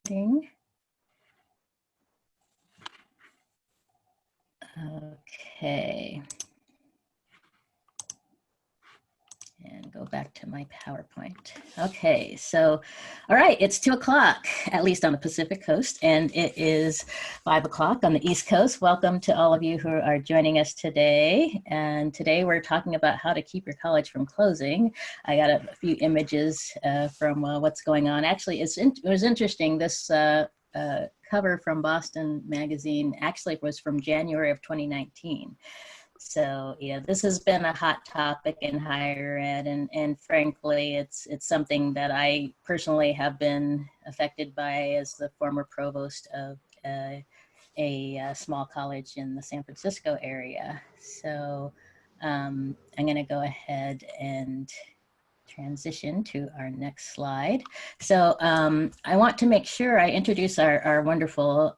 Ding. Okay. And go back to my PowerPoint. Okay, so, all right, it's 2 o'clock, at least on the Pacific Coast, and it is 5 o'clock on the East Coast. Welcome to all of you who are joining us today. And today we're talking about how to keep your college from closing. I got a few images from what's going on. Actually, it was interesting. This cover from Boston Magazine actually was from January of 2019. So, yeah, this has been a hot topic in higher ed, and frankly, it's something that I personally have been affected by as the former provost of a small college in the San Francisco area. So I'm going to go ahead and transition to our next slide. So I want to make sure I introduce our wonderful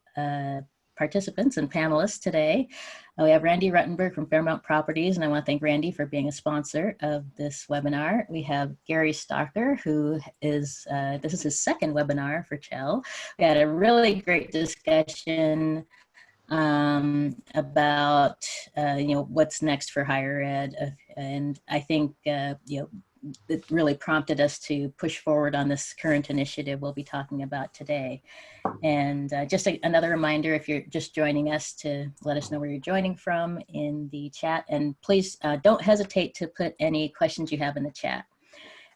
participants and panelists today. We have Randy Ruttenberg from Fairmount Properties, and I want to thank Randy for being a sponsor of this webinar. We have Gary Stocker, who is, this is his second webinar for CHEL. We had a really great discussion about, what's next for higher ed. And I think, it really prompted us to push forward on this current initiative we'll be talking about today. And just another reminder, if you're just joining us, to let us know where you're joining from in the chat. And please don't hesitate to put any questions you have in the chat.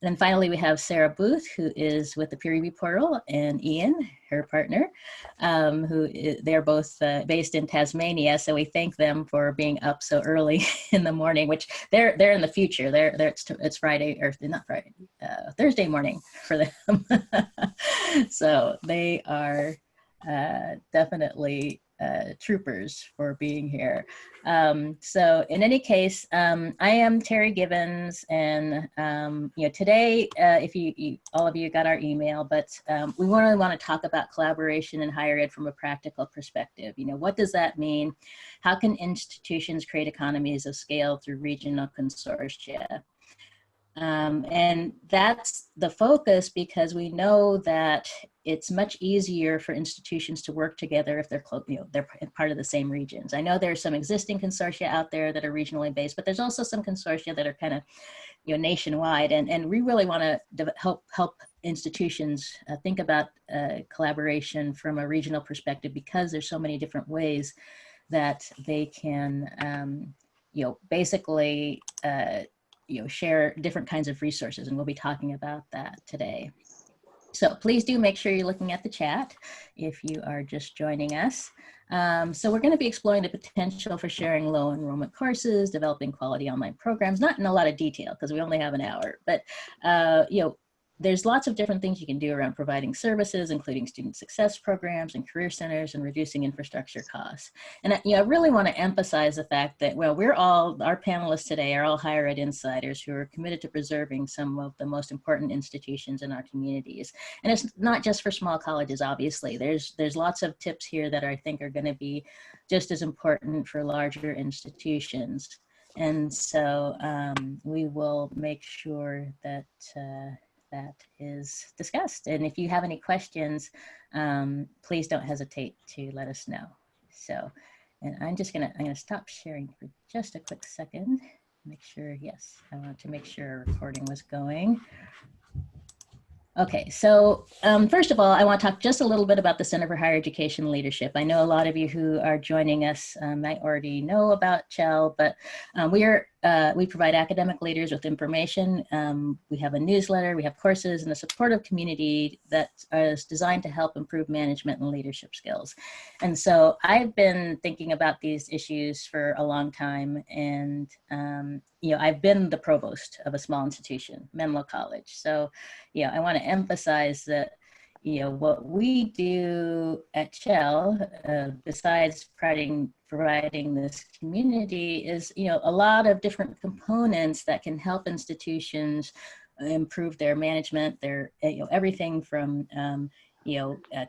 And then finally, we have Sarah Booth, who is with the Peer Review Portal, and Ian, her partner, they're both based in Tasmania. So we thank them for being up so early in the morning, which they're in the future. It's Friday, or not Friday, Thursday morning for them. So they are definitely troopers for being here. So in any case, I am Terry Gibbons, and today, if all of you got our email, but we really want to talk about collaboration in higher ed from a practical perspective. What does that mean? How can institutions create economies of scale through regional consortia? And that's the focus, because we know that it's much easier for institutions to work together if they're they're part of the same regions. I know there's some existing consortia out there that are regionally based, but there's also some consortia that are kind of nationwide, and we really want to help institutions think about collaboration from a regional perspective, because there's so many different ways that they can basically share different kinds of resources, and we'll be talking about that today. So please do make sure you're looking at the chat if you are just joining us. So we're going to be exploring the potential for sharing low enrollment courses, developing quality online programs, not in a lot of detail because we only have an hour, but there's lots of different things you can do around providing services, including student success programs and career centers, and reducing infrastructure costs. And I really want to emphasize the fact that, well, our panelists today are all higher ed insiders who are committed to preserving some of the most important institutions in our communities. And it's not just for small colleges, obviously. There's lots of tips here that I think are going to be just as important for larger institutions. And so we will make sure that that is discussed. And if you have any questions, please don't hesitate to let us know. So, and I'm gonna stop sharing for just a quick second. Make sure, yes, I want to make sure our recording was going. Okay, so first of all, I want to talk just a little bit about the Center for Higher Education Leadership. I know a lot of you who are joining us might already know about CHEL, but we provide academic leaders with information. We have a newsletter, we have courses, and a supportive community that is designed to help improve management and leadership skills. And so I've been thinking about these issues for a long time, and I've been the provost of a small institution, Menlo College. So I want to emphasize that what we do at CHEL, besides providing this community, is a lot of different components that can help institutions improve their management, their everything from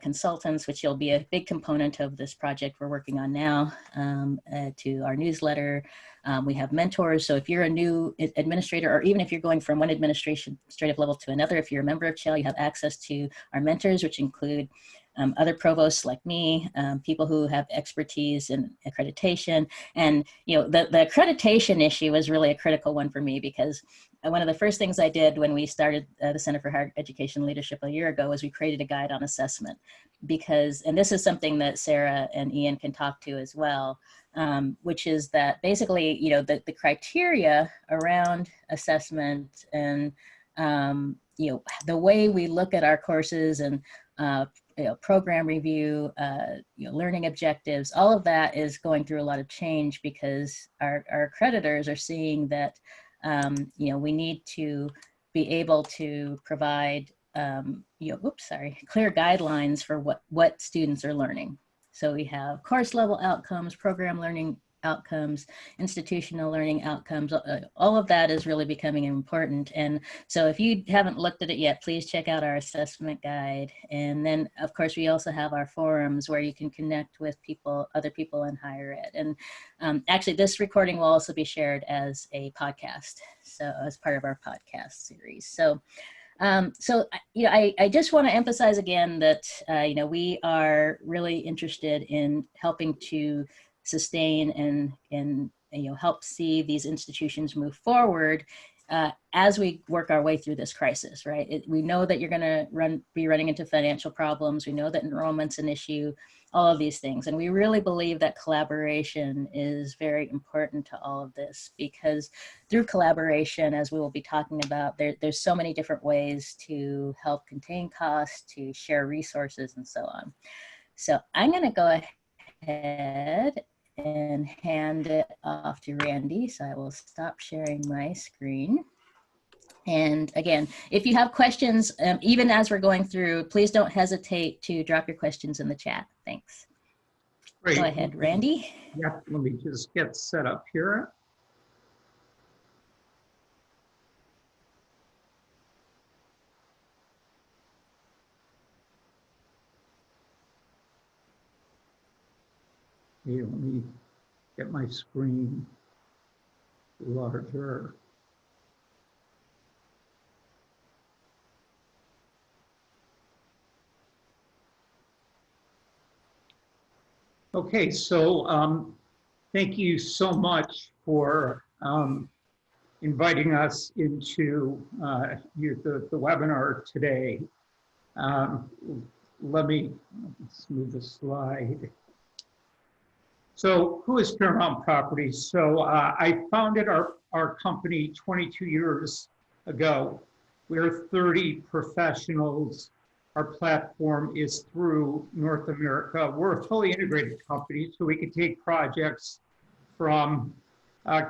consultants, which will be a big component of this project we're working on now, to our newsletter. We have mentors. So if you're a new administrator, or even if you're going from one administrative level to another, if you're a member of CHEL, you have access to our mentors, which include other provosts like me, people who have expertise in accreditation. And the accreditation issue was really a critical one for me, because one of the first things I did when we started the Center for Higher Education Leadership a year ago was we created a guide on assessment. Because, and this is something that Sarah and Ian can talk to as well, which is that basically, the criteria around assessment and, the way we look at our courses and, program review, learning objectives, all of that is going through a lot of change, because our accreditors are seeing that, we need to be able to provide clear guidelines for what students are learning. So we have course level outcomes, program learning outcomes, institutional learning outcomes. All of that is really becoming important. And so if you haven't looked at it yet, please check out our assessment guide. And then of course, we also have our forums where you can connect with other people in higher ed. And actually this recording will also be shared as a podcast. So as part of our podcast series. So I just want to emphasize again that, we are really interested in helping to sustain and help see these institutions move forward as we work our way through this crisis, right? We know that you're going to be running into financial problems. We know that enrollment's an issue, all of these things. And we really believe that collaboration is very important to all of this, because through collaboration, as we will be talking about, there's so many different ways to help contain costs, to share resources, and so on. So I'm going to go ahead and hand it off to Randy. So I will stop sharing my screen. And again, if you have questions, even as we're going through, please don't hesitate to drop your questions in the chat. Thanks. Great. Go ahead, Randy. Yep, let me just get set up here. Okay, let me get my screen larger. Okay, so thank you so much for inviting us into the webinar today. Let's move the slide. So who is Paramount Properties? So I founded our company 22 years ago. We're 30 professionals. Our platform is through North America. We're a fully integrated company, so we can take projects from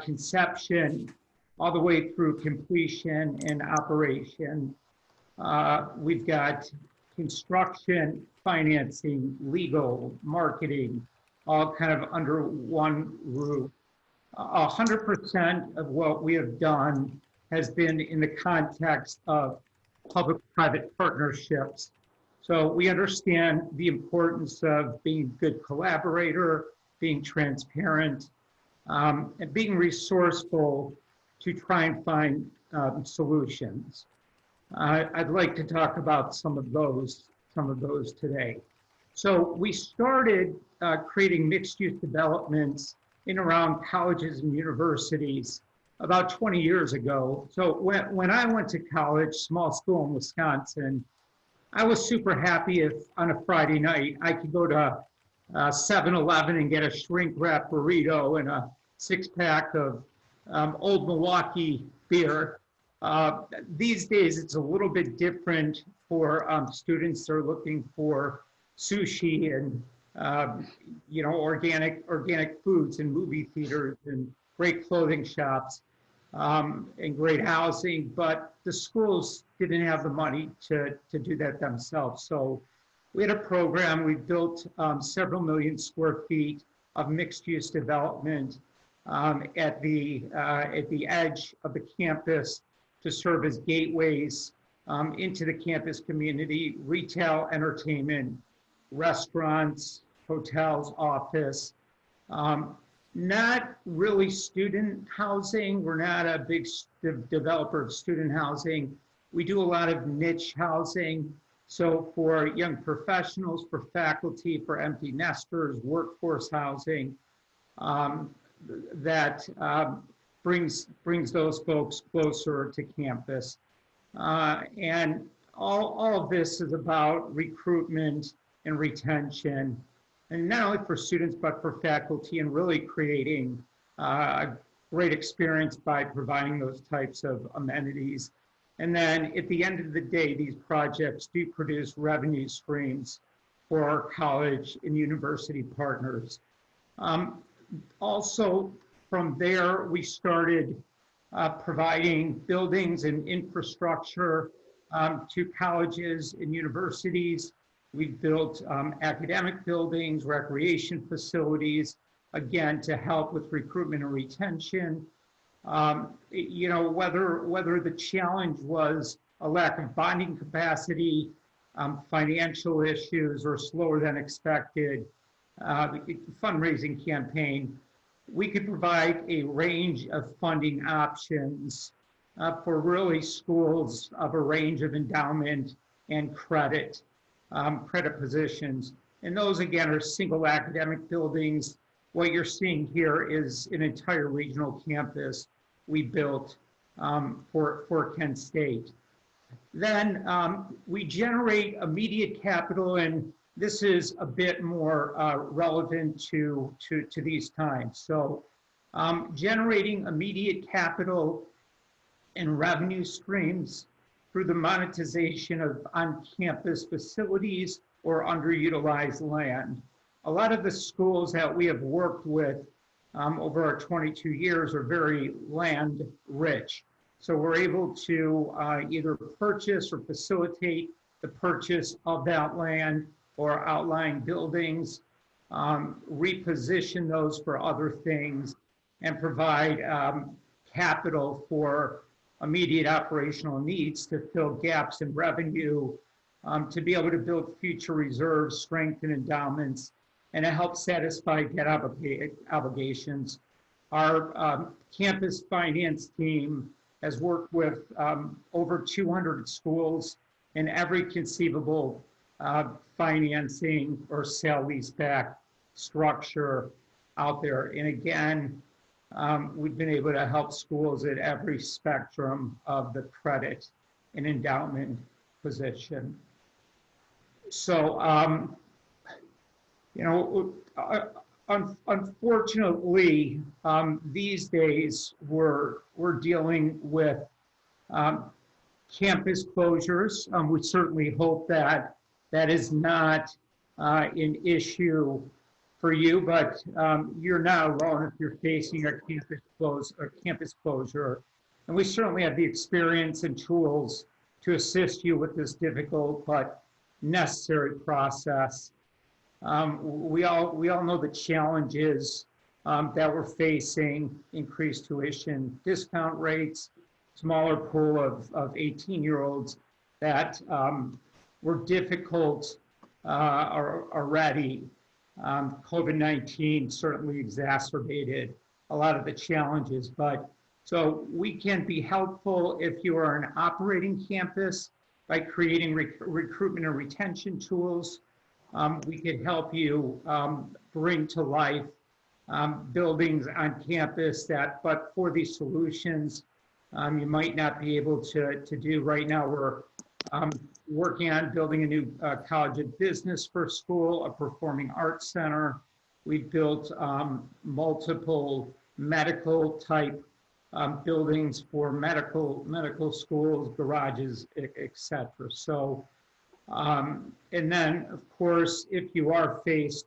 conception all the way through completion and operation. We've got construction, financing, legal, marketing, all kind of under one roof. 100% of what we have done has been in the context of public-private partnerships. So we understand the importance of being a good collaborator, being transparent, and being resourceful to try and find solutions. I'd like to talk about some of those today. So we started creating mixed-use developments in around colleges and universities about 20 years ago. So when I went to college, small school in Wisconsin, I was super happy if on a Friday night I could go to 7-Eleven and get a shrink wrap burrito and a 6-pack of Old Milwaukee beer. These days it's a little bit different for students that are looking for sushi and organic foods and movie theaters and great clothing shops and great housing, but the schools didn't have the money to do that themselves. So we had a program. We built several million square feet of mixed-use development at the edge of the campus to serve as gateways into the campus community, retail, entertainment, restaurants, hotels, office. Not really student housing. We're not a big developer of student housing. We do a lot of niche housing. So for young professionals, for faculty, for empty nesters, workforce housing, um, that brings those folks closer to campus. And all of this is about recruitment and retention, and not only for students, but for faculty, and really creating a great experience by providing those types of amenities. And then at the end of the day, these projects do produce revenue streams for our college and university partners. Also, from there, we started providing buildings and infrastructure to colleges and universities. We've built academic buildings, recreation facilities, again, to help with recruitment and retention. You know, whether the challenge was a lack of bonding capacity, financial issues, or slower than expected fundraising campaign, we could provide a range of funding options for really schools of a range of endowment and credit positions. And those, again, are single academic buildings. What you're seeing here is an entire regional campus we built for Kent State. Then we generate immediate capital, and this is a bit more relevant to these times. So generating immediate capital and revenue streams through the monetization of on-campus facilities or underutilized land. A lot of the schools that we have worked with over our 22 years are very land rich. So we're able to either purchase or facilitate the purchase of that land or outlying buildings, reposition those for other things, and provide capital for immediate operational needs to fill gaps in revenue, to be able to build future reserves, strengthen endowments, and to help satisfy debt obligations. Our campus finance team has worked with over 200 schools in every conceivable financing or sale-leaseback structure out there. And again, we've been able to help schools at every spectrum of the credit and endowment position. So, you know, unfortunately, these days we're dealing with campus closures. We certainly hope that that is not an issue for you, but you're not alone if you're facing a campus closure. And we certainly have the experience and tools to assist you with this difficult but necessary process. We all know the challenges that we're facing: increased tuition discount rates, smaller pool of 18-year-olds that were difficult already. COVID-19 certainly exacerbated a lot of the challenges, but so we can be helpful if you are an operating campus by creating recruitment and retention tools. We could help you bring to life buildings on campus that, but for these solutions, you might not be able to do right now. We're working on building a new College of Business for school, a performing arts center. We've built multiple medical type buildings for medical schools, garages, etc. So, and then of course, if you are faced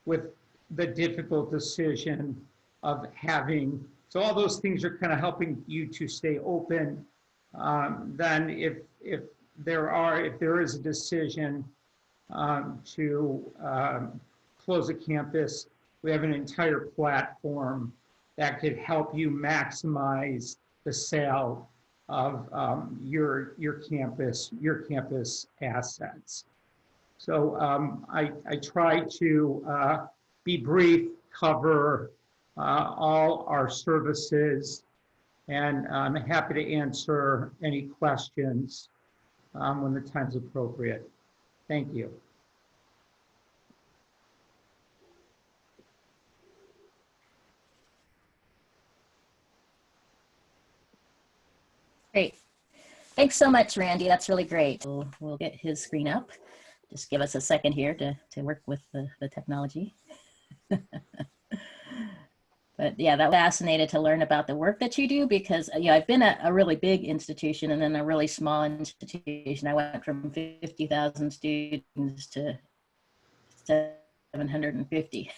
with the difficult decision of having, so all those things are kind of helping you to stay open. Then if there is a decision to close a campus, we have an entire platform that could help you maximize the sale of your campus assets. So I try to be brief, cover all our services, and I'm happy to answer any questions when the time's appropriate. Thank you. Great. Thanks so much, Randy. That's really great. We'll get his screen up. Just give us a second here to work with the technology. But yeah, that was fascinated to learn about the work that you do, because I've been at a really big institution and then a really small institution. I went from 50,000 students to 750.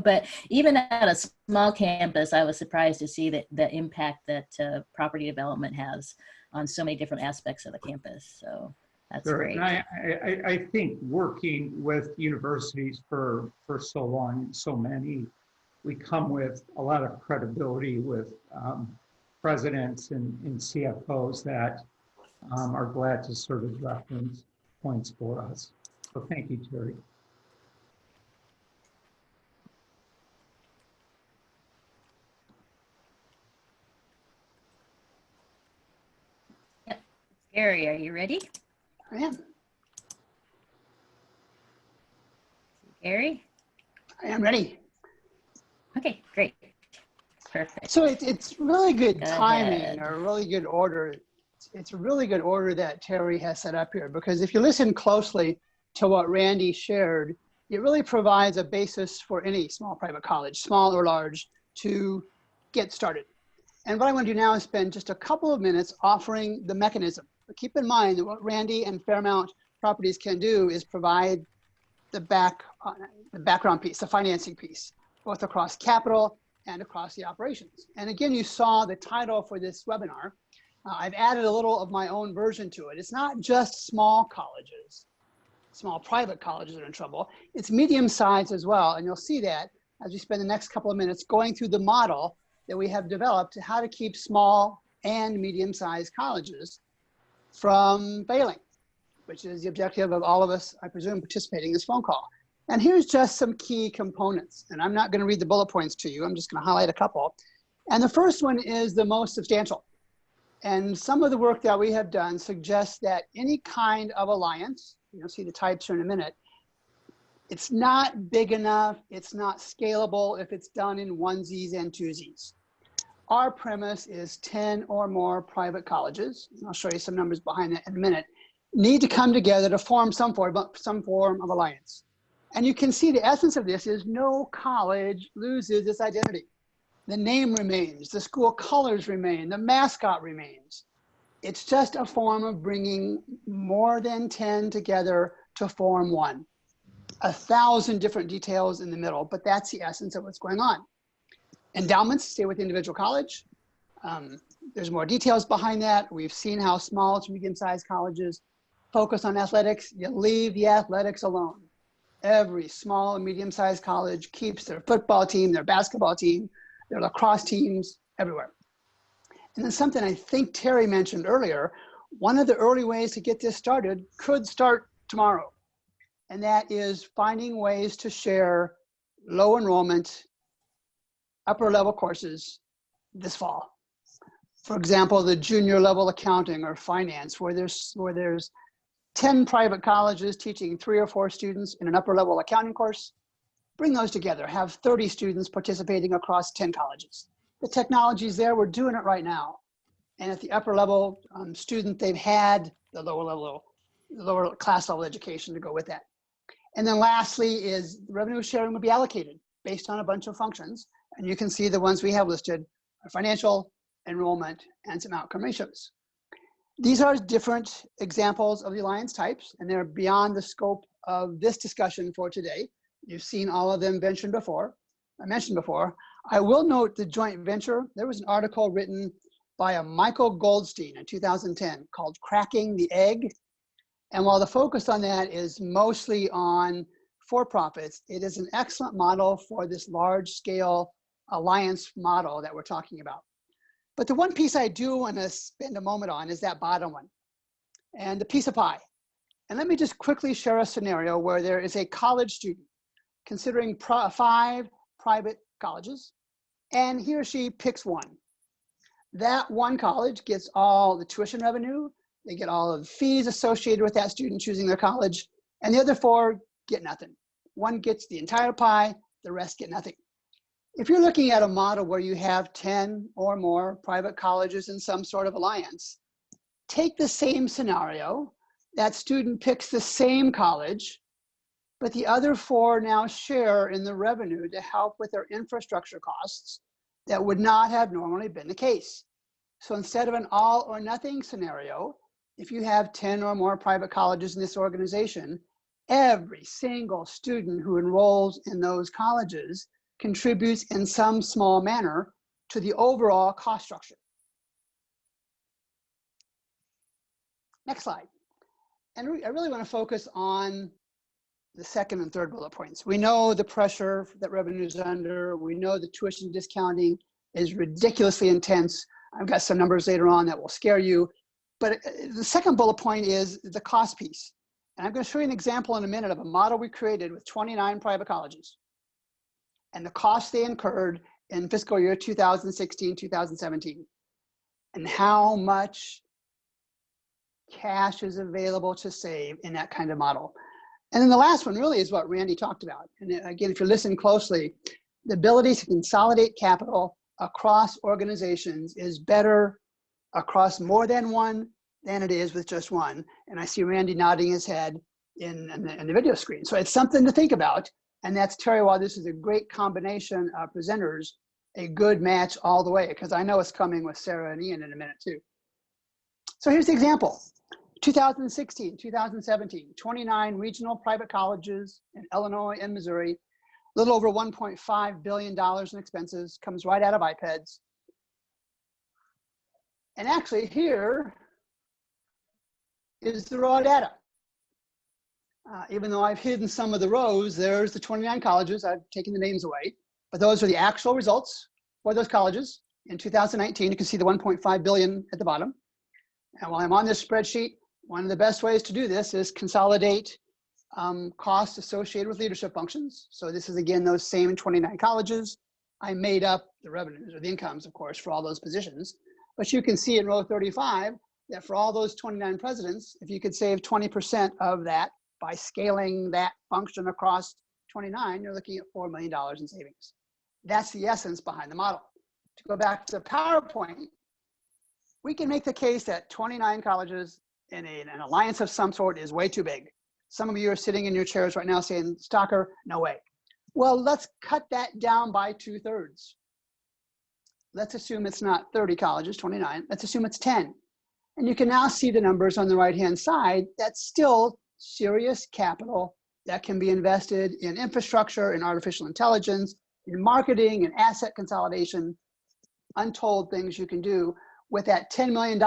But even at a small campus, I was surprised to see that the impact that property development has on so many different aspects of the campus. So that's Sure. great. And I think working with universities for so long, so many, we come with a lot of credibility with presidents and CFOs that are glad to serve as reference points for us. So thank you, Terry. Yep. Gary, are you ready? I am. Gary? I am ready. Okay, great. Perfect. So it's really good Go timing, ahead. or really good order. It's a really good order that Terry has set up here, because if you listen closely to what Randy shared, it really provides a basis for any small private college, small or large, to get started. And what I want to do now is spend just a couple of minutes offering the mechanism. But keep in mind that what Randy and Fairmount Properties can do is provide the background piece, the financing piece, both across capital and across the operations. And again, you saw the title for this webinar. I've added a little of my own version to it. It's not just small colleges, small private colleges that are in trouble. It's medium sized as well. And you'll see that as we spend the next couple of minutes going through the model that we have developed to how to keep small and medium sized colleges from failing, which is the objective of all of us, I presume, participating in this phone call. And here's just some key components. And I'm not going to read the bullet points to you. I'm just going to highlight a couple. And the first one is the most substantial. And some of the work that we have done suggests that any kind of alliance, you'll see the types here in a minute, it's not big enough, it's not scalable if it's done in onesies and twosies. Our premise is 10 or more private colleges, and I'll show you some numbers behind that in a minute, need to come together to form some form of alliance. And you can see the essence of this is no college loses its identity. The name remains, the school colors remain, the mascot remains. It's just a form of bringing more than 10 together to form one. 1,000 different details in the middle, but that's the essence of what's going on. Endowments stay with the individual college. There's more details behind that. We've seen how small to medium-sized colleges focus on athletics. You leave the athletics alone. Every small and medium-sized college keeps their football team, their basketball team, their lacrosse teams, everywhere. And then something I think Terry mentioned earlier, one of the early ways to get this started could start tomorrow. And that is finding ways to share low enrollment, upper level courses this fall. For example, the junior level accounting or finance, where there's 10 private colleges teaching 3 or 4 students in an upper level accounting course. Bring those together, have 30 students participating across 10 colleges. The technology's there, we're doing it right now. And at the upper level student, they've had the lower class level education to go with that. And then lastly is revenue sharing will be allocated based on a bunch of functions. And you can see the ones we have listed are financial, enrollment, and some outcome ratios. These are different examples of the alliance types, and they're beyond the scope of this discussion for today. You've seen all of them mentioned before. I will note the joint venture. There was an article written by a Michael Goldstein in 2010 called Cracking the Egg. And while the focus on that is mostly on for-profits, it is an excellent model for this large-scale alliance model that we're talking about. But the one piece I do want to spend a moment on is that bottom one, and the piece of pie. And let me just quickly share a scenario where there is a college student considering 5 private colleges, and he or she picks one. That one college gets all the tuition revenue, they get all of the fees associated with that student choosing their college, And the other 4 get nothing. One gets the entire pie, the rest get nothing. If you're looking at a model where you have 10 or more private colleges in some sort of alliance, take the same scenario, that student picks the same college, but the other 4 now share in the revenue to help with their infrastructure costs that would not have normally been the case. So instead of an all or nothing scenario, if you have 10 or more private colleges in this organization, every single student who enrolls in those colleges contributes in some small manner to the overall cost structure. Next slide. And I really want to focus on the second and third bullet points. We know the pressure that revenue is under. We know the tuition discounting is ridiculously intense. I've got some numbers later on that will scare you. But the second bullet point is the cost piece. And I'm going to show you an example in a minute of a model we created with 29 private colleges and the costs they incurred in fiscal year 2016, 2017, and how much cash is available to save in that kind of model. And then the last one really is what Randy talked about. And again, if you listen closely, the ability to consolidate capital across organizations is better across more than one than it is with just one. And I see Randy nodding his head in the video screen. So it's something to think about. And that's, Terry, while this is a great combination of presenters, a good match all the way, because I know it's coming with Sarah and Ian in a minute too. So here's the example. 2016, 2017, 29 regional private colleges in Illinois and Missouri, a little over $1.5 billion in expenses, comes right out of IPEDS. And actually here is the raw data. Even though I've hidden some of the rows, there's the 29 colleges. I've taken the names away, but those are the actual results for those colleges. In 2019, you can see the 1.5 billion at the bottom. And while I'm on this spreadsheet, one of the best ways to do this is consolidate costs associated with leadership functions. So this is, again, those same 29 colleges. I made up the revenues or the incomes, of course, for all those positions. But you can see in row 35 that for all those 29 presidents, if you could save 20% of that by scaling that function across 29, you're looking at $4 million in savings. That's the essence behind the model. To go back to the PowerPoint, we can make the case that 29 colleges in an alliance of some sort is way too big. Some of you are sitting in your chairs right now saying, Stocker, no way. Well, let's cut that down by 2/3. Let's assume it's not 30 colleges, 29. Let's assume it's 10. And you can now see the numbers on the right-hand side. That's still serious capital that can be invested in infrastructure, in artificial intelligence, in marketing, and asset consolidation. Untold things you can do with that $10 million.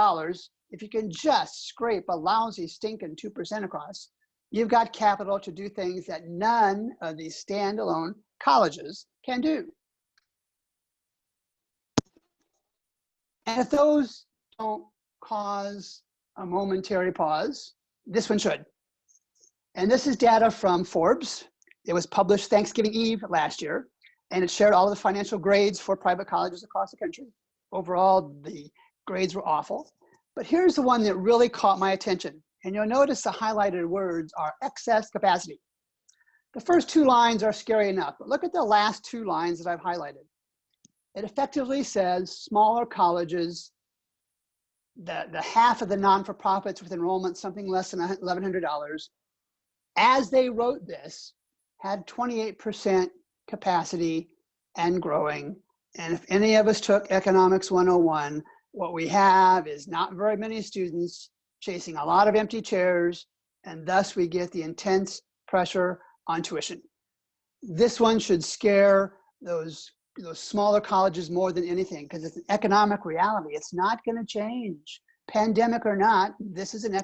If you can just scrape a lousy stinking 2% across, you've got capital to do things that none of these standalone colleges can do. And if those don't cause a momentary pause, this one should. And this is data from Forbes. It was published Thanksgiving Eve last year, and it shared all of the financial grades for private colleges across the country. Overall, the grades were awful. But here's the one that really caught my attention. And you'll notice the highlighted words are excess capacity. The first 2 lines are scary enough, but look at the last 2 lines that I've highlighted. It effectively says smaller colleges, the half of the non-for-profits with enrollment something less than $1,100, as they wrote this, had 28% capacity and growing. And if any of us took Economics 101, what we have is not very many students chasing a lot of empty chairs, and thus we get the intense pressure on tuition. This one should scare those smaller colleges more than anything, because it's an economic reality. It's not going to change. Pandemic or not, this is an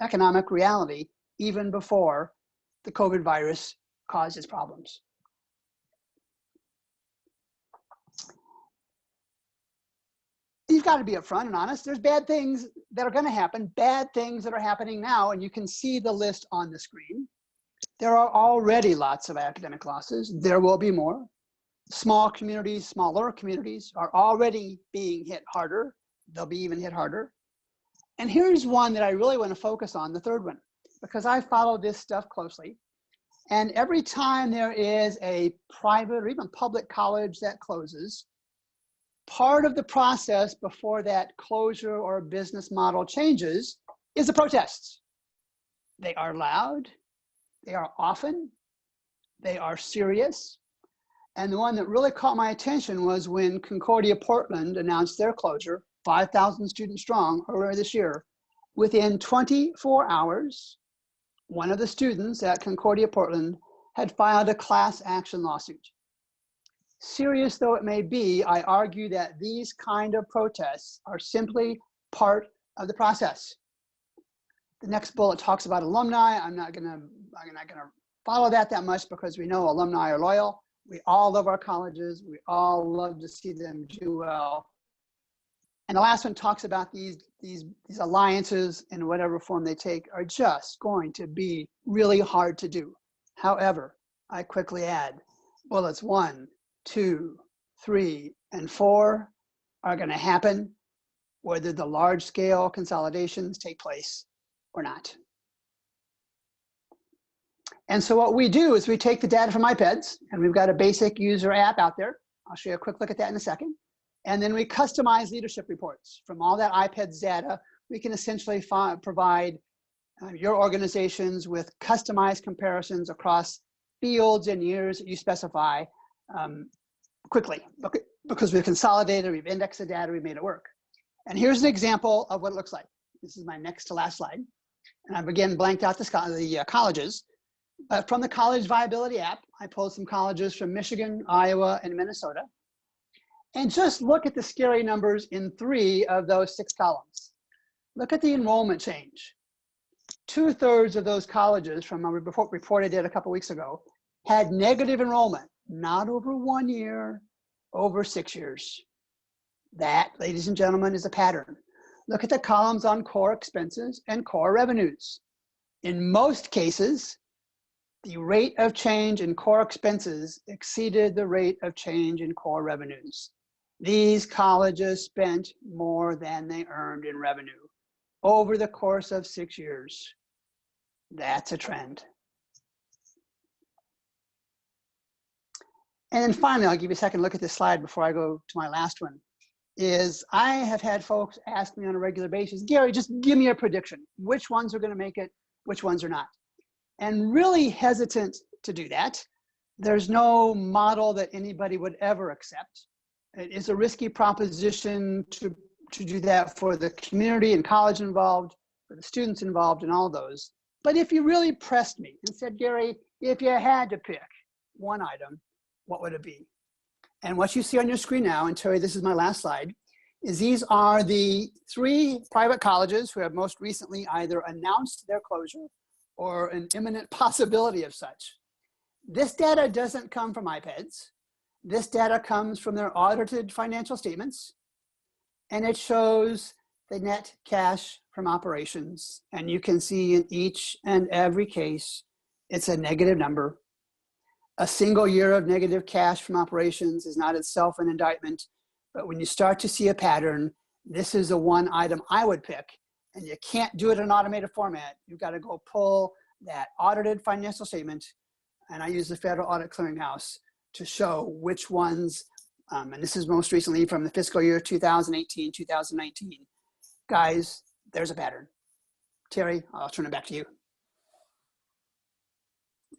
economic reality, even before the COVID virus causes problems. You've got to be upfront and honest. There's bad things that are going to happen, bad things that are happening now, and you can see the list on the screen. There are already lots of academic losses. There will be more. Small communities, smaller communities are already being hit harder. They'll be even hit harder. And here's one that I really want to focus on, the third one. because I follow this stuff closely. And every time there is a private or even public college that closes, part of the process before that closure or business model changes is the protests. They are loud, they are often, they are serious. And the one that really caught my attention was when Concordia Portland announced their closure, 5,000 students strong earlier this year. Within 24 hours, one of the students at Concordia Portland had filed a class action lawsuit. Serious though it may be, I argue that these kind of protests are simply part of the process. The next bullet talks about alumni. I'm not gonna follow that much because we know alumni are loyal. We all love our colleges. We all love to see them do well. And the last one talks about these alliances in whatever form they take are just going to be really hard to do. However, I quickly add, bullets 1, 2, 3, and 4 are going to happen whether the large scale consolidations take place or not. And so what we do is we take the data from iPads, and we've got a basic user app out there. I'll show you a quick look at that in a second. And then we customize leadership reports. From all that iPads data, we can essentially provide your organizations with customized comparisons across fields and years that you specify quickly, because we've consolidated, we've indexed the data, we've made it work. And here's an example of what it looks like. This is my next to last slide. And I've again blanked out the colleges. But from the College Viability app, I pulled some colleges from Michigan, Iowa, and Minnesota. And just look at the scary numbers in 3 of those 6 columns. Look at the enrollment change. 2/3 of those colleges from a report I did a couple weeks ago had negative enrollment, not over 1 year, over 6 years. That, ladies and gentlemen, is a pattern. Look at the columns on core expenses and core revenues. In most cases, the rate of change in core expenses exceeded the rate of change in core revenues. These colleges spent more than they earned in revenue over the course of 6 years. That's a trend. And then finally, I'll give you a second look at this slide before I go to my last one, is I have had folks ask me on a regular basis, Gary, just give me a prediction. Which ones are going to make it? Which ones are not? And really hesitant to do that. There's no model that anybody would ever accept. It is a risky proposition to do that for the community and college involved, for the students involved, and all those. But if you really pressed me and said, Gary, if you had to pick one item, what would it be? And what you see on your screen now, and Terry, this is my last slide, is these are the 3 private colleges who have most recently either announced their closure or an imminent possibility of such. This data doesn't come from iPads. This data comes from their audited financial statements, and it shows the net cash from operations. And you can see in each and every case, it's a negative number. A single year of negative cash from operations is not itself an indictment, but when you start to see a pattern, this is the one item I would pick. And you can't do it in an automated format. You've got to go pull that audited financial statement, and I use the Federal Audit Clearinghouse to show which ones, and this is most recently from the fiscal year 2018, 2019. Guys, there's a pattern. Terry, I'll turn it back to you.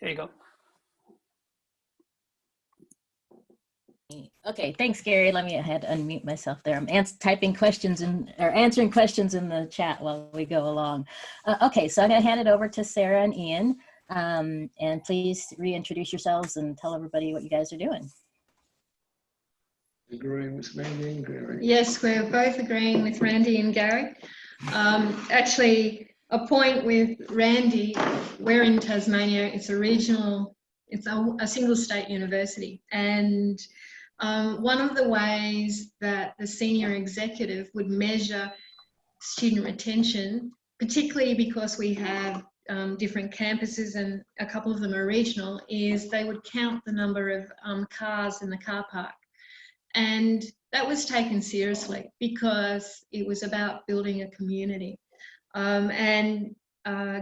There you go. Okay, thanks, Gary. Let me ahead unmute myself there. I'm typing questions or answering questions in the chat while we go along. Okay, so I'm going to hand it over to Sarah and Ian. And please reintroduce yourselves and tell everybody what you guys are doing. Agreeing with Randy and Gary. Yes, we're both agreeing with Randy and Gary. Actually, a point with Randy, we're in Tasmania. It's a regional, it's a single state university. And one of the ways that the senior executive would measure student retention, particularly because we have different campuses and a couple of them are regional, is they would count the number of cars in the car park. And that was taken seriously because it was about building a community. And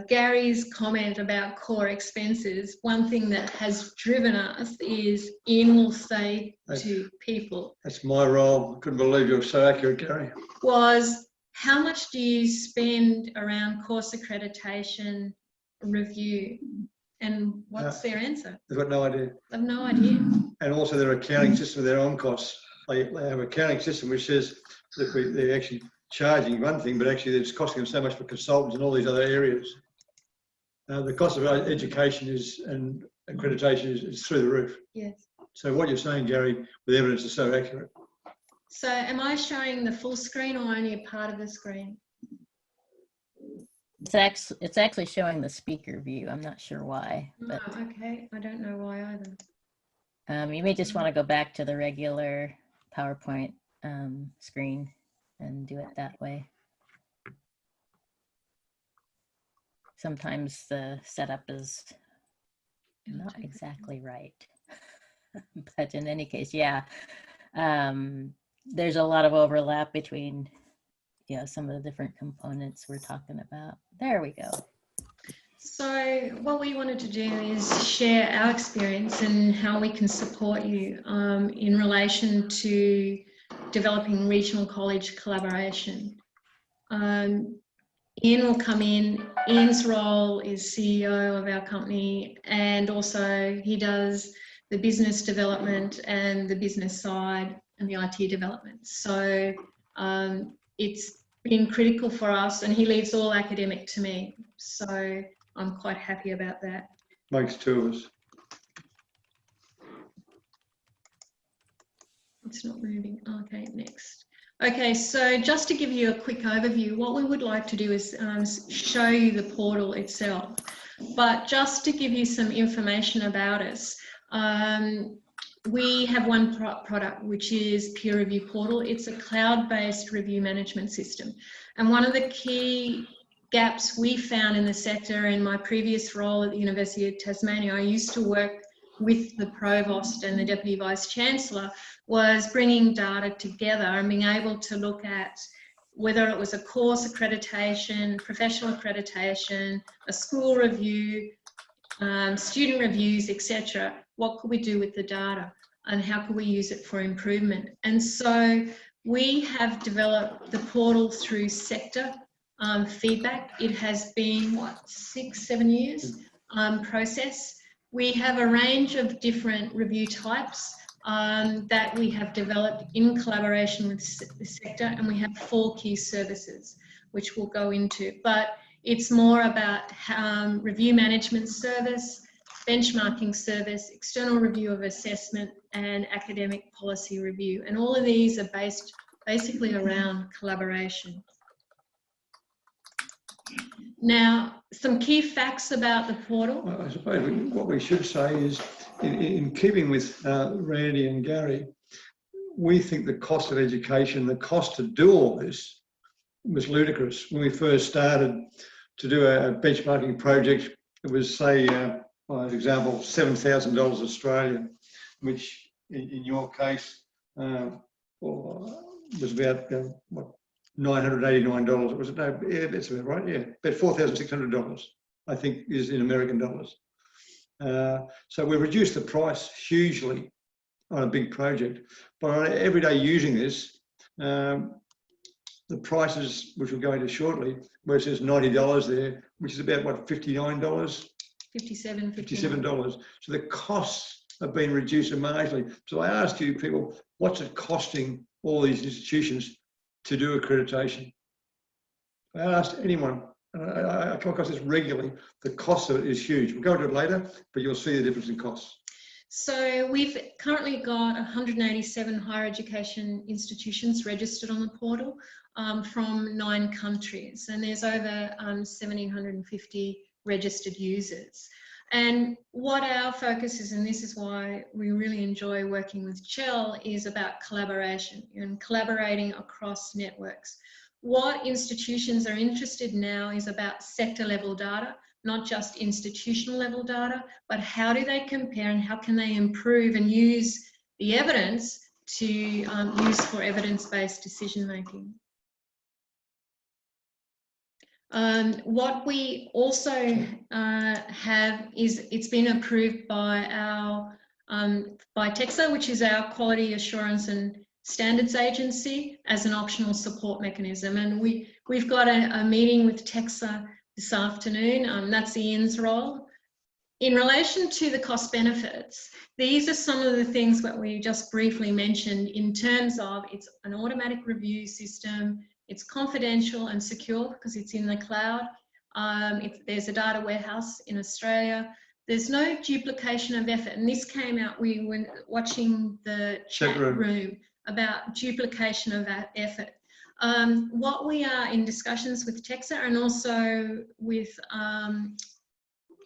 Gary's comment about core expenses, one thing that has driven us is Ian will say to people. That's my role. I couldn't believe you were so accurate, Gary. Was how much do you spend around course accreditation review? And what's their answer? They've got no idea. They have no idea. And also their accounting system, their own costs. They have an accounting system which says that they're actually charging one thing, but actually it's costing them so much for consultants and all these other areas. The cost of education and accreditation is through the roof. Yes. So what you're saying, Gary, with evidence is so accurate. So am I showing the full screen or only a part of the screen? It's actually showing the speaker view. I'm not sure why, but Oh, okay. I don't know why either. you may just want to go back to the regular PowerPoint screen and do it that way. Sometimes the setup is not exactly right, but in any case, yeah, there's a lot of overlap between some of the different components we're talking about. There we go. So what we wanted to do is share our experience and how we can support you in relation to developing regional college collaboration. Ian will come in. Ian's role is CEO of our company, and also he does the business development and the business side and the IT development. So it's been critical for us, and he leaves all academic to me. So I'm quite happy about that. Makes two of us. It's not moving. Okay, next. Okay, so just to give you a quick overview, what we would like to do is show you the portal itself. But just to give you some information about us, we have one product, which is Peer Review Portal. It's a cloud-based review management system. And one of the key gaps we found in the sector in my previous role at the University of Tasmania, I used to work with the Provost and the Deputy Vice Chancellor, was bringing data together and being able to look at whether it was a course accreditation, professional accreditation, a school review, student reviews, etc. What could we do with the data and how could we use it for improvement? And so we have developed the portal through sector feedback. It has been, what, 6-7 years process. We have a range of different review types that we have developed in collaboration with the sector, and we have 4 key services, which we'll go into. But it's more about review management service, benchmarking service, external review of assessment, and academic policy review. And all of these are based basically around collaboration. Now, some key facts about the portal. Well, I suppose what we should say is, in keeping with Randy and Gary, we think the cost of education, the cost to do all this was ludicrous. When we first started to do a benchmarking project, it was, say, for example, $7,000 Australian, which in your case was about, what, $989. Was it? No, yeah, that's about right. Yeah, about $4,600, I think, is in American dollars. So we reduced the price hugely on a big project, but on everyday using this, the prices, which we'll go into shortly, where it says $90 there, which is about what, $59? $57. So the costs have been reduced marginally. So I asked you people, what's it costing all these institutions to do accreditation? I asked anyone, and I come across this regularly, the cost of it is huge. We'll go into it later, but you'll see the difference in costs. So we've currently got 187 higher education institutions registered on the portal from 9 countries, and there's over 1,750 registered users. And what our focus is, and this is why we really enjoy working with Chell, is about collaboration and collaborating across networks. What institutions are interested in now is about sector level data, not just institutional level data, but how do they compare and how can they improve and use the evidence to use for evidence-based decision making. What we also have is it's been approved by our by TEXA, which is our Quality Assurance and Standards Agency, as an optional support mechanism. And we've got a meeting with TEXA this afternoon. That's Ian's role. In relation to the cost benefits, these are some of the things that we just briefly mentioned in terms of it's an automatic review system, it's confidential and secure because it's in the cloud. There's a data warehouse in Australia. There's no duplication of effort. And this came out, we were watching the chat room about duplication of that effort. What we are in discussions with TEXA and also with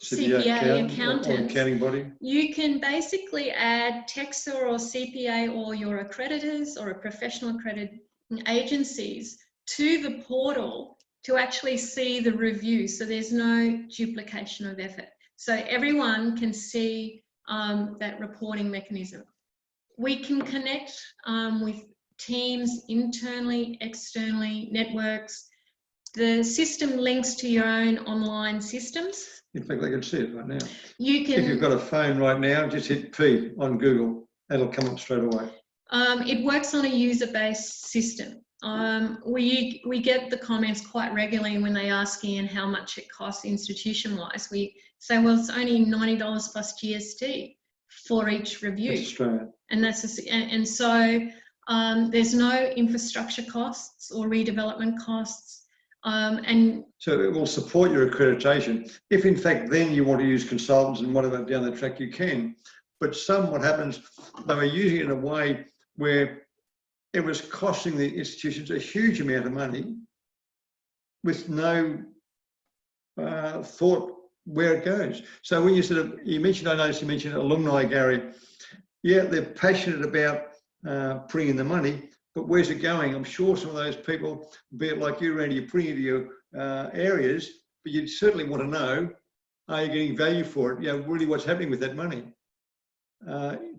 CPA accountants, accounting body. You can basically add TEXA or CPA or your accreditors or a professional accrediting agencies to the portal to actually see the review. So there's no duplication of effort. So everyone can see that reporting mechanism. We can connect with teams internally, externally, networks. The system links to your own online systems. In fact, they can see it right now. You can, if you've got a phone right now, just hit P on Google. It'll come up straight away. It works on a user-based system. We get the comments quite regularly when they ask Ian how much it costs institution-wise. We say, well, it's only $90 plus GST for each review. That's Australian. And that's and so there's no infrastructure costs or redevelopment costs. And so it will support your accreditation. If in fact then you want to use consultants and whatever down the track, you can. But what happens, they were using it in a way where it was costing the institutions a huge amount of money with no thought where it goes. So when you mentioned, I noticed you mentioned alumni, Gary. Yeah, they're passionate about putting in the money, but where's it going? I'm sure some of those people, be it like you, Randy, you're putting into your areas, but you'd certainly want to know, are you getting value for it? You know, really what's happening with that money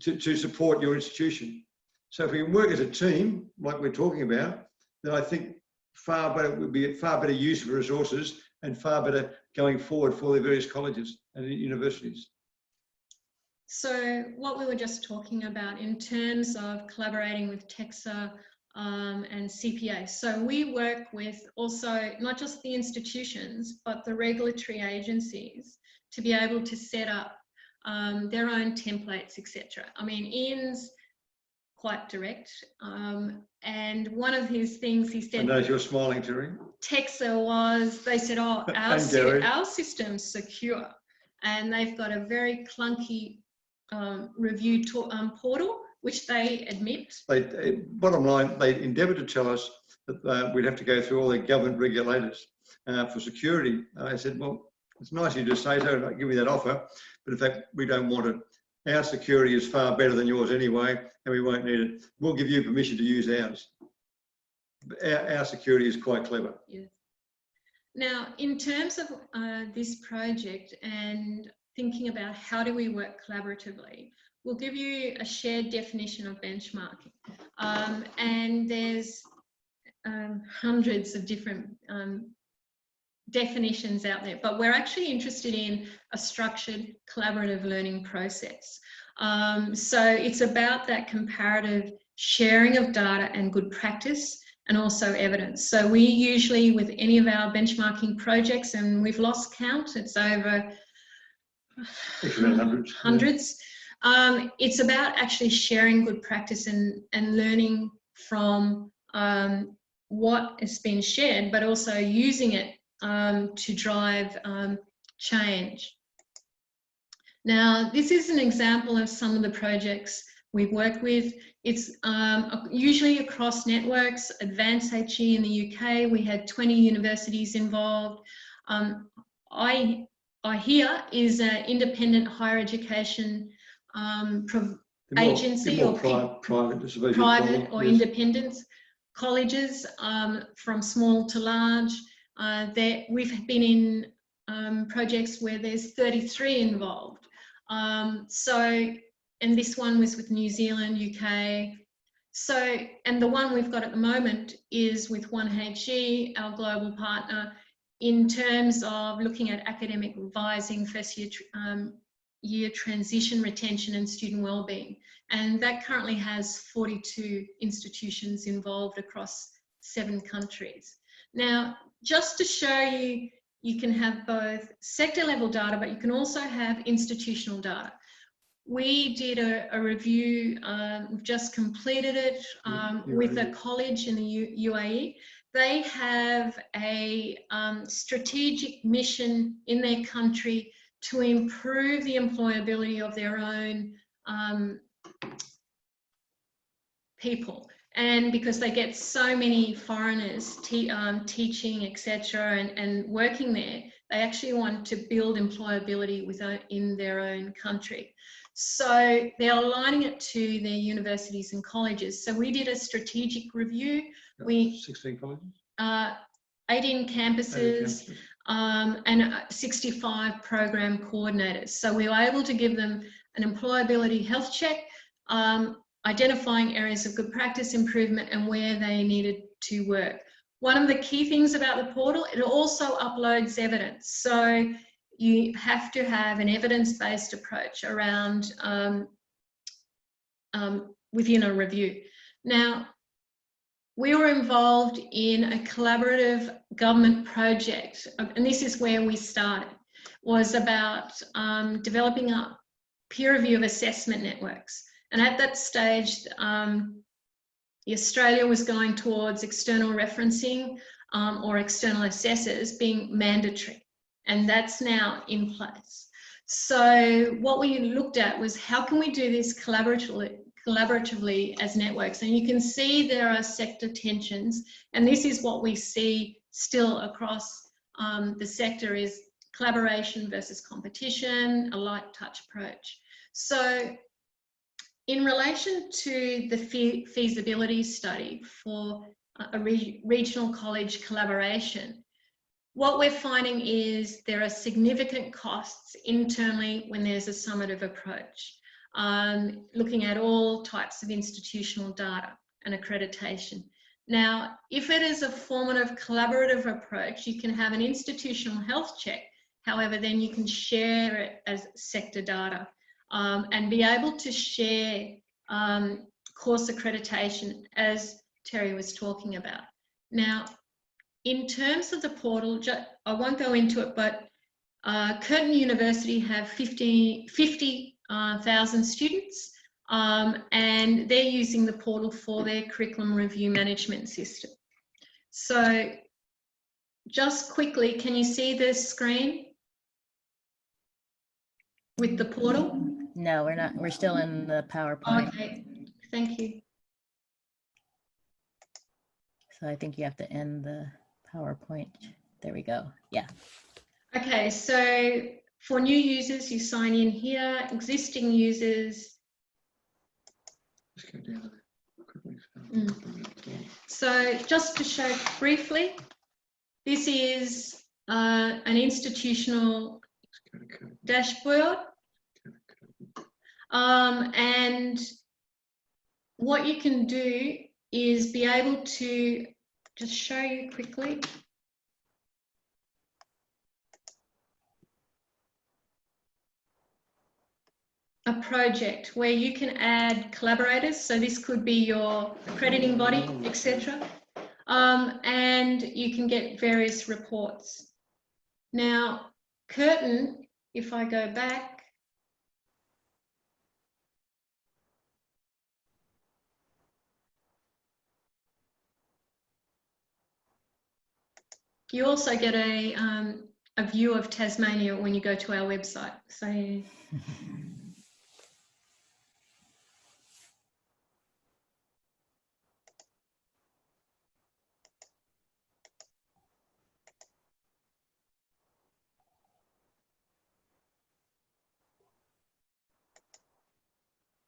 to support your institution. So if we can work as a team, like we're talking about, then I think far better would be a far better use of resources and far better going forward for the various colleges and universities. So what we were just talking about in terms of collaborating with TEXA and CPA. So we work with also not just the institutions, but the regulatory agencies to be able to set up their own templates, etc. I mean, Ian's quite direct. And one of his things he said— I know you're smiling, Terry. TEXA was, they said, oh, our system's secure. And they've got a very clunky review portal, which they admit. Bottom line, they endeavoured to tell us that we'd have to go through all the government regulators for security. I said, well, it's nice of you to say so, not give me that offer, but in fact, we don't want it. Our security is far better than yours anyway, and we won't need it. We'll give you permission to use ours. Our security is quite clever. Yes. Now, in terms of this project and thinking about how do we work collaboratively, we'll give you a shared definition of benchmarking. And there's hundreds of different definitions out there, but we're actually interested in a structured collaborative learning process. So it's about that comparative sharing of data and good practice and also evidence. So we usually, with any of our benchmarking projects, and we've lost count, it's over hundreds. It's about actually sharing good practice and learning from what has been shared, but also using it to drive change. Now, this is an example of some of the projects we've worked with. It's usually across networks. Advanced HE in the UK, we had 20 universities involved. IHEA is an independent higher education agency or private or independent colleges from small to large. We've been in projects where there's 33 involved. And this one was with New Zealand, UK. So, and the one we've got at the moment is with 1HE, our global partner. in terms of looking at academic revising, first year transition, retention and student wellbeing. And that currently has 42 institutions involved across 7 countries. Now, just to show you, you can have both sector level data, but you can also have institutional data. We did a review, we've just completed it with a college in the UAE. They have a strategic mission in their country to improve the employability of their own people. And because they get so many foreigners teaching, etc., and working there, they actually want to build employability in their own country. So they're aligning it to their universities and colleges. So we did a strategic review. 16 colleges? 18 campuses, and 65 program coordinators. So we were able to give them an employability health check, identifying areas of good practice improvement and where they needed to work. One of the key things about the portal, it also uploads evidence. So you have to have an evidence-based approach around within a review. Now, we were involved in a collaborative government project, and this is where we started, was about developing a peer review of assessment networks. And at that stage, Australia was going towards external referencing or external assessors being mandatory, and that's now in place. So what we looked at was how can we do this collaboratively as networks? And you can see there are sector tensions, and this is what we see still across the sector is collaboration versus competition, a light touch approach. So in relation to the feasibility study for a regional college collaboration, what we're finding is there are significant costs internally when there's a summative approach, looking at all types of institutional data and accreditation. Now, if it is a formative collaborative approach, you can have an institutional health check. However, then you can share it as sector data and be able to share course accreditation, as Terry was talking about. Now, in terms of the portal, I won't go into it, but Curtin University have 50,000 students, and they're using the portal for their curriculum review management system. So just quickly, can you see the screen with the portal? No, we're not. We're still in the PowerPoint. Okay, thank you. So I think you have to end the PowerPoint. There we go. Yeah. Okay, so for new users, you sign in here. Existing users. Let's go down quickly. So just to show briefly, this is an institutional dashboard. And what you can do is be able to just show you quickly. A project where you can add collaborators. So this could be your accrediting body, etc. And you can get various reports. Now, Curtin, if I go back, you also get a view of Tasmania when you go to our website.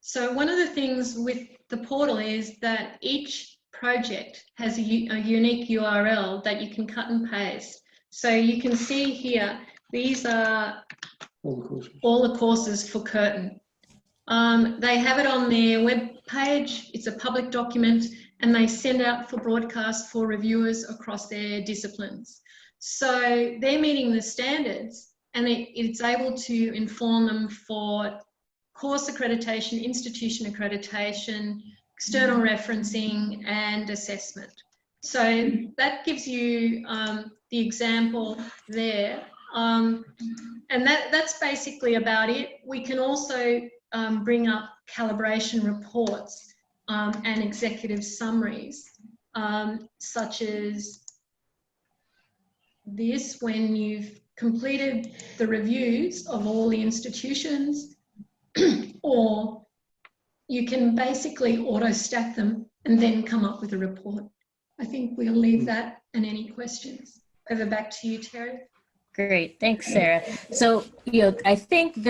So one of the things with the portal is that each project has a unique URL that you can cut and paste. So you can see here, these are all the courses for Curtin. They have it on their web page. It's a public document, and they send out for broadcast for reviewers across their disciplines. So they're meeting the standards, and it's able to inform them for course accreditation, institution accreditation, external referencing, and assessment. So that gives you the example there. And that's basically about it. We can also bring up calibration reports and executive summaries, such as this: when you've completed the reviews of all the institutions, or you can basically auto stack them and then come up with a report. I think we'll leave that and any questions. Over back to you, Terry. Great, thanks, Sarah. So, I think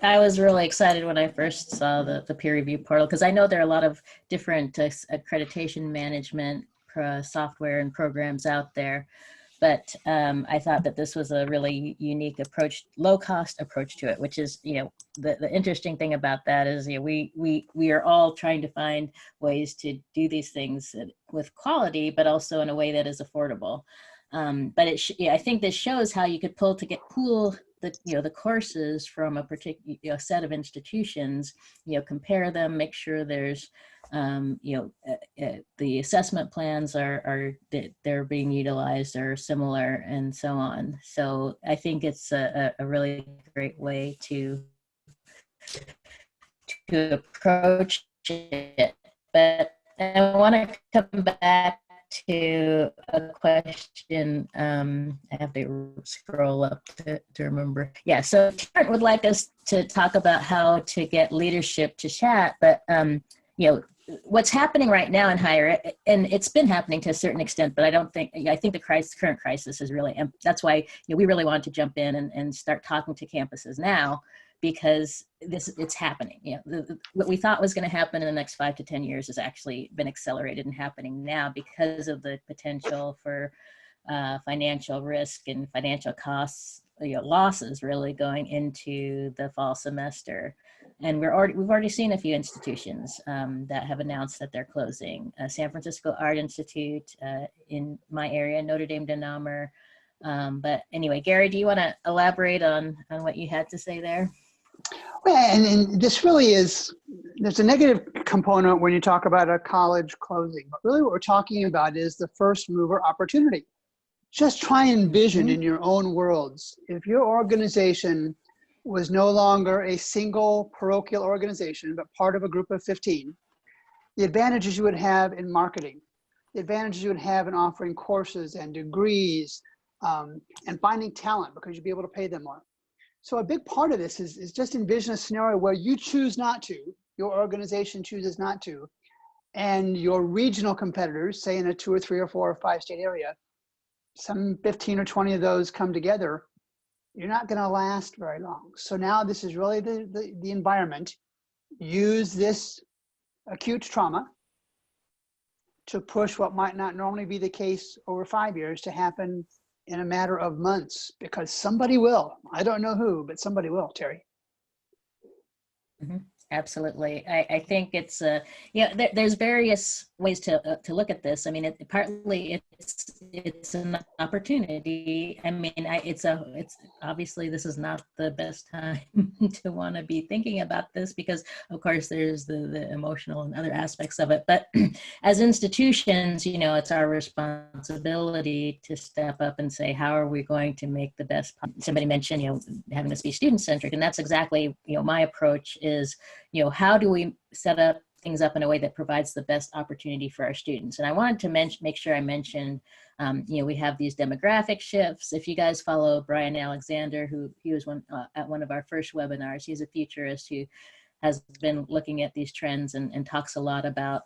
I was really excited when I first saw the peer review portal, because I know there are a lot of different accreditation management software and programs out there. But I thought that this was a really unique approach, low-cost approach to it, which is, the interesting thing about that is, we are all trying to find ways to do these things with quality, but also in a way that is affordable. But I think this shows how you could pool the courses from a particular set of institutions, compare them, make sure there's the assessment plans they're being utilized are similar, and so on. So I think it's a really great way to approach it. But I want to come back to a question. I have to scroll up to remember. Yeah, so Karen would like us to talk about how to get leadership to chat, but what's happening right now in higher ed, and it's been happening to a certain extent, but I think the current crisis is really, that's why we really wanted to jump in and start talking to campuses now, because it's happening. What we thought was going to happen in the next 5 to 10 years has actually been accelerated and happening now because of the potential for financial risk and financial costs, losses really going into the fall semester. And we've already seen a few institutions that have announced that they're closing. San Francisco Art Institute in my area, Notre Dame de Namur. But anyway, Gary, do you want to elaborate on what you had to say there? Well, and this really is, there's a negative component when you talk about a college closing, but really what we're talking about is the first mover opportunity. Just try and envision in your own worlds, if your organization was no longer a single parochial organization, but part of a group of 15, the advantages you would have in marketing, the advantages you would have in offering courses and degrees, and finding talent because you'd be able to pay them more. So a big part of this is just envision a scenario where you choose not to, your organization chooses not to, and your regional competitors, say in a 2 or 3 or 4 or 5 state area, some 15 or 20 of those come together, you're not going to last very long. So now this is really the environment. Use this acute trauma to push what might not normally be the case over 5 years to happen in a matter of months, because somebody will. I don't know who, but somebody will, Terry. Mm-hmm. Absolutely. I think it's there's various ways to look at this. I mean, partly it's an opportunity. I mean, it's obviously this is not the best time to want to be thinking about this, because of course there's the emotional and other aspects of it. But as institutions, it's our responsibility to step up and say, how are we going to make the best? Somebody mentioned, having this be student centric, and that's exactly my approach is. How do we set things up in a way that provides the best opportunity for our students? And I wanted to make sure I mentioned, we have these demographic shifts. If you guys follow Brian Alexander, he was at one of our first webinars, he's a futurist who has been looking at these trends and talks a lot about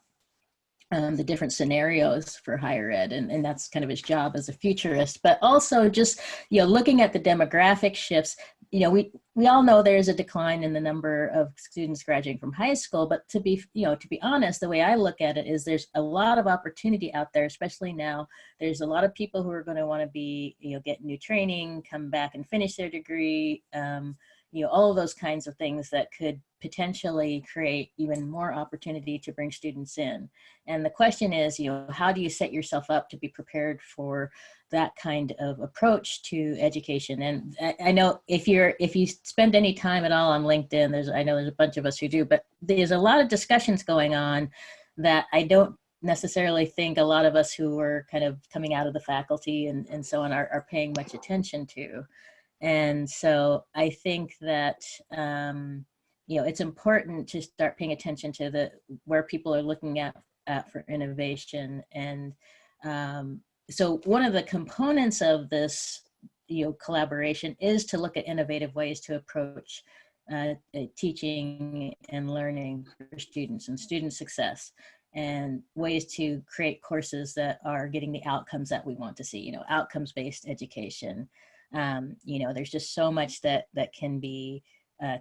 the different scenarios for higher ed, and that's kind of his job as a futurist. But also just looking at the demographic shifts, we all know there's a decline in the number of students graduating from high school, but to be honest, the way I look at it is there's a lot of opportunity out there, especially now. There's a lot of people who are going to want to be get new training, come back and finish their degree, all of those kinds of things that could potentially create even more opportunity to bring students in. And the question is, how do you set yourself up to be prepared for that kind of approach to education? And I know if you spend any time at all on LinkedIn, I know there's a bunch of us who do, but there's a lot of discussions going on that I don't necessarily think a lot of us who are kind of coming out of the faculty and so on are paying much attention to. And so I think that, it's important to start paying attention to where people are looking at for innovation. And so one of the components of this, collaboration is to look at innovative ways to approach teaching and learning for students and student success, and ways to create courses that are getting the outcomes that we want to see, outcomes-based education. There's just so much that can be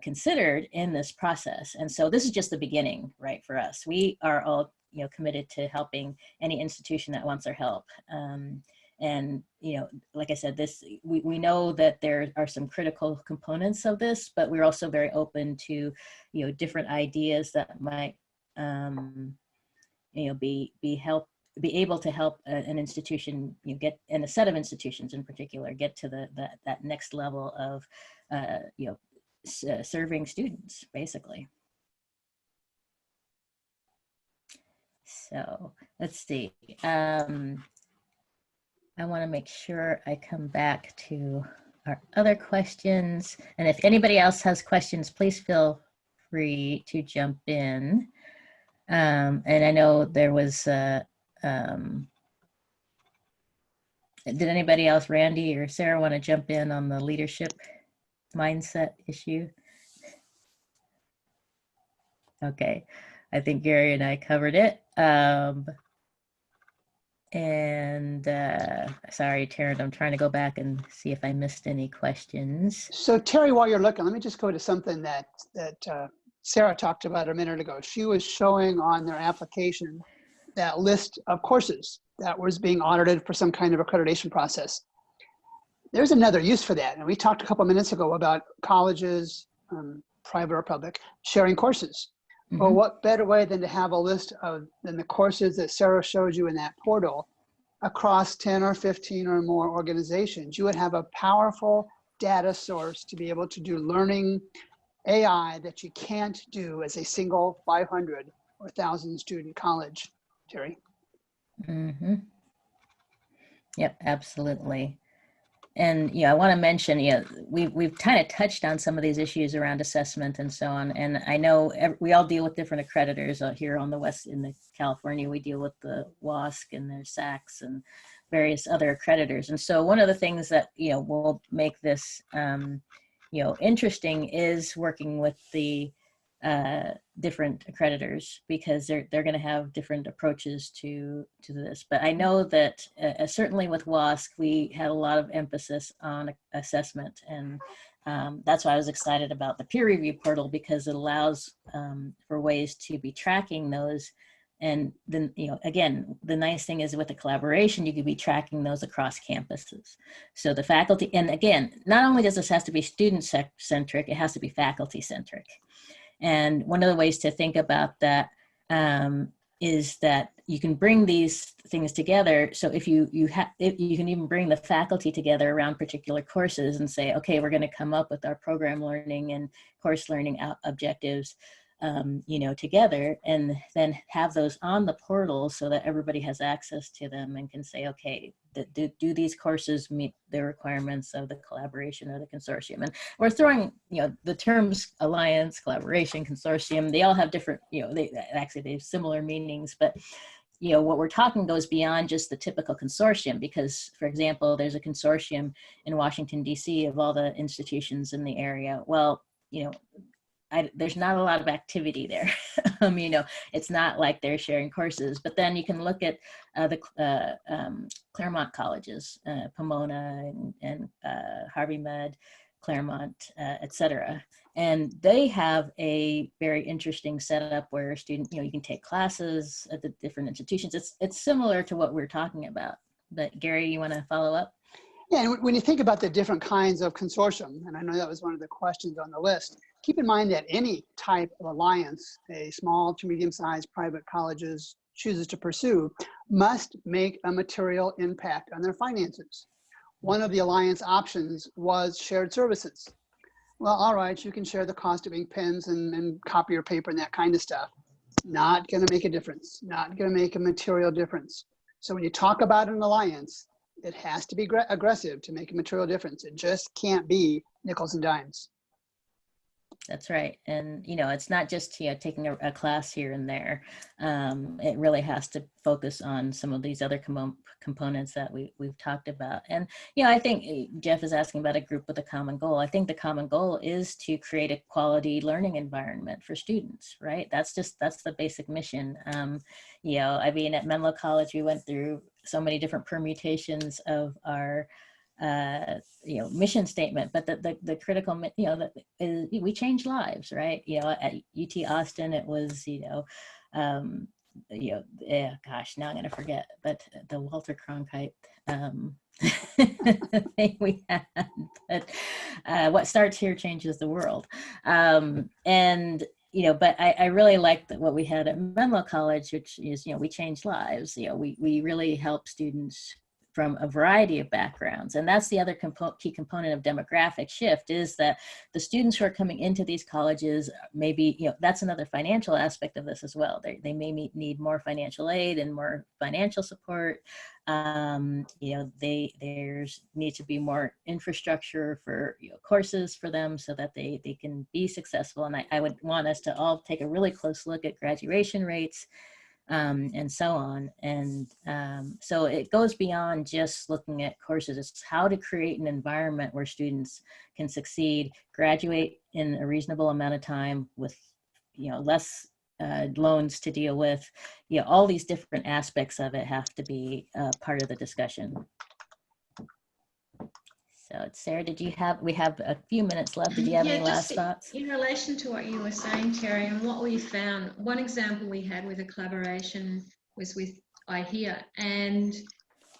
considered in this process. And so this is just the beginning, right, for us. We are all, committed to helping any institution that wants our help. And, like I said, we know that there are some critical components of this, but we're also very open to, different ideas that might, be able to help an institution, get, and a set of institutions in particular, get to that next level of, serving students, basically. So let's see. I want to make sure I come back to our other questions. And if anybody else has questions, please feel free to jump in. And I know there was, did anybody else, Randy or Sarah, want to jump in on the leadership mindset issue? Okay, I think Gary and I covered it. Sorry, Taryn, I'm trying to go back and see if I missed any questions. So Terry, while you're looking, let me just go to something that Sarah talked about a minute ago. She was showing on their application that list of courses that was being audited for some kind of accreditation process. There's another use for that. And we talked a couple of minutes ago about colleges, private or public, sharing courses. Mm-hmm. Well, what better way than to have a list of the courses that Sarah showed you in that portal across 10 or 15 or more organizations? You would have a powerful data source to be able to do learning AI that you can't do as a single 500 or 1,000 student college, Terry. Mm-hmm. Yep, absolutely. And I want to mention, we've kind of touched on some of these issues around assessment and so on. And I know we all deal with different accreditors here on the West. In California, we deal with the WASC and their SACs and various other accreditors. And so one of the things that will make this interesting is working with the different accreditors, because they're going to have different approaches to this. But I know that certainly with WASC, we had a lot of emphasis on assessment, and that's why I was excited about the peer review portal, because it allows for ways to be tracking those. And then, again, the nice thing is with the collaboration, you could be tracking those across campuses. So the faculty, and again, not only does this have to be student-centric, it has to be faculty-centric. And one of the ways to think about that is that you can bring these things together. So if you can even bring the faculty together around particular courses and say, okay, we're going to come up with our program learning and course learning objectives, together, and then have those on the portal so that everybody has access to them and can say, okay, do these courses meet the requirements of the collaboration or the consortium? And we're throwing, the terms alliance, collaboration, consortium, they all have different, they have similar meanings, but what we're talking goes beyond just the typical consortium, because, for example, there's a consortium in Washington, D.C. of all the institutions in the area. Well, there's not a lot of activity there. It's not like they're sharing courses, but then you can look at the Claremont colleges, Pomona and Harvey Mudd, Claremont, et cetera. And they have a very interesting setup where you can take classes at the different institutions. It's similar to what we're talking about. But Gary, you want to follow up? Yeah, and when you think about the different kinds of consortium, and I know that was one of the questions on the list, keep in mind that any type of alliance a small to medium-sized private colleges chooses to pursue must make a material impact on their finances. One of the alliance options was shared services. Well, all right, you can share the cost of ink pens and copier paper and that kind of stuff. Not going to make a difference, not going to make a material difference. So when you talk about an alliance, it has to be aggressive to make a material difference. It just can't be nickels and dimes. That's right. And, you know, it's not just, you know, taking a class here and there. It really has to focus on some of these other components that we've talked about. And, you know, I think Jeff is asking about a group with a common goal. I think the common goal is to create a quality learning environment for students, right? That's the basic mission. You know, I mean, at Menlo College, we went through so many different permutations of our you know, mission statement, but the critical, you know, we change lives, right? You know, at UT Austin, it was, you know, yeah, gosh, now I'm going to forget, but the Walter Cronkite thing we had, but what starts here changes the world. And, you know, but I really liked what we had at Menlo College, which is, you know, we change lives. You know, we really help students from a variety of backgrounds. And that's the other key component of demographic shift, is that the students who are coming into these colleges, maybe, you know, that's another financial aspect of this as well. They may need more financial aid and more financial support. You know, there's need to be more infrastructure for, you know, courses for them so that they can be successful. And I would want us to all take a really close look at graduation rates, and so on. And so it goes beyond just looking at courses. It's how to create an environment where students can succeed, graduate in a reasonable amount of time with, you know, less loans to deal with. You know, all these different aspects of it have to be part of the discussion. So Sarah, we have a few minutes left. Did you have any last thoughts? In relation to what you were saying, Terry, and what we found, one example we had with a collaboration was with IHEA. And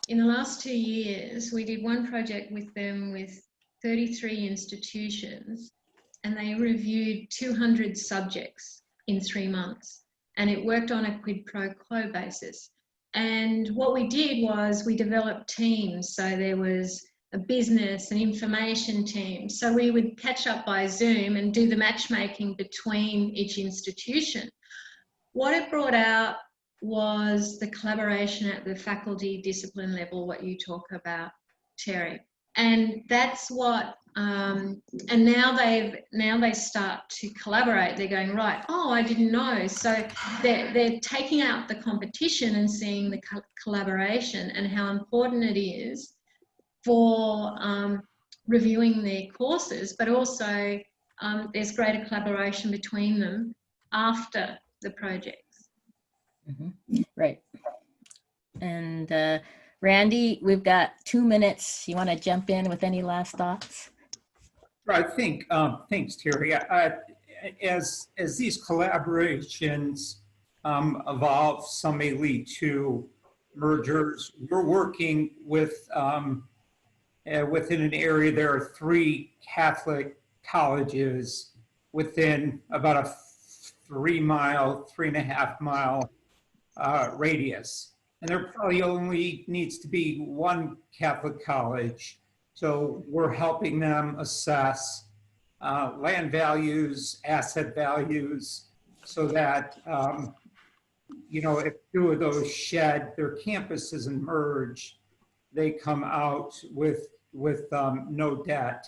in the last 2 years, we did one project with them with 33 institutions, and they reviewed 200 subjects in 3 months. And it worked on a quid pro quo basis. And what we did was we developed teams. So there was a business and information team. So we would catch up by Zoom and do the matchmaking between each institution. What it brought out was the collaboration at the faculty discipline level, what you talk about, Terry. And that's what, and now they start to collaborate. They're going, right, oh, I didn't know. So they're taking out the competition and seeing the collaboration and how important it is for reviewing their courses, but also there's greater collaboration between them after the projects. Mm-hmm. Right. And Randy, we've got 2 minutes. You want to jump in with any last thoughts? I think, thanks, Terry. As these collaborations evolve, some may lead to mergers. We're working with within an area. There are 3 Catholic colleges within about a 3.5 mile radius. And there probably only needs to be 1 Catholic college. So we're helping them assess land values, asset values, so that, you know, if 2 of those shed their campuses and merge, they come out with no debt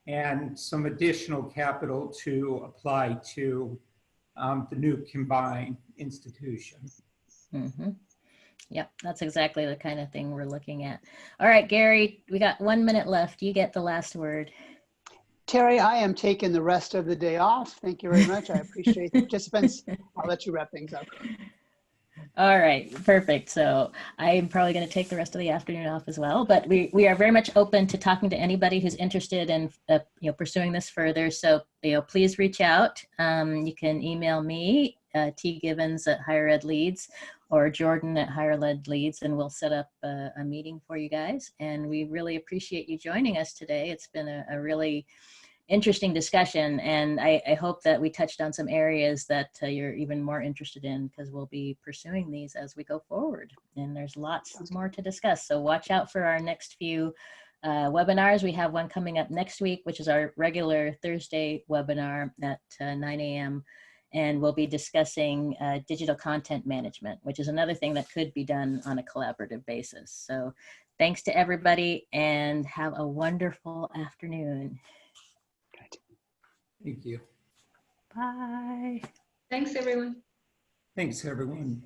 and some additional capital to apply to the new combined institution. Mm-hmm. Yep, that's exactly the kind of thing we're looking at. All right, Gary, we got 1 minute left. You get the last word. Terry, I am taking the rest of the day off. Thank you very much. I appreciate the participants. I'll let you wrap things up. All right, perfect. So I'm probably going to take the rest of the afternoon off as well, but we are very much open to talking to anybody who's interested in you know, pursuing this further. So, you know, please reach out. You can email me, tgivens@higheredleads, or Jordan at Higher Led Leads, and we'll set up a meeting for you guys. And we really appreciate you joining us today. It's been a really interesting discussion, and I hope that we touched on some areas that you're even more interested in, because we'll be pursuing these as we go forward. And there's lots more to discuss. So watch out for our next few webinars. We have one coming up next week, which is our regular Thursday webinar at 9 a.m. And we'll be discussing digital content management, which is another thing that could be done on a collaborative basis. So thanks to everybody, and have a wonderful afternoon. Thank you. Bye. Thanks, everyone. Thanks, everyone.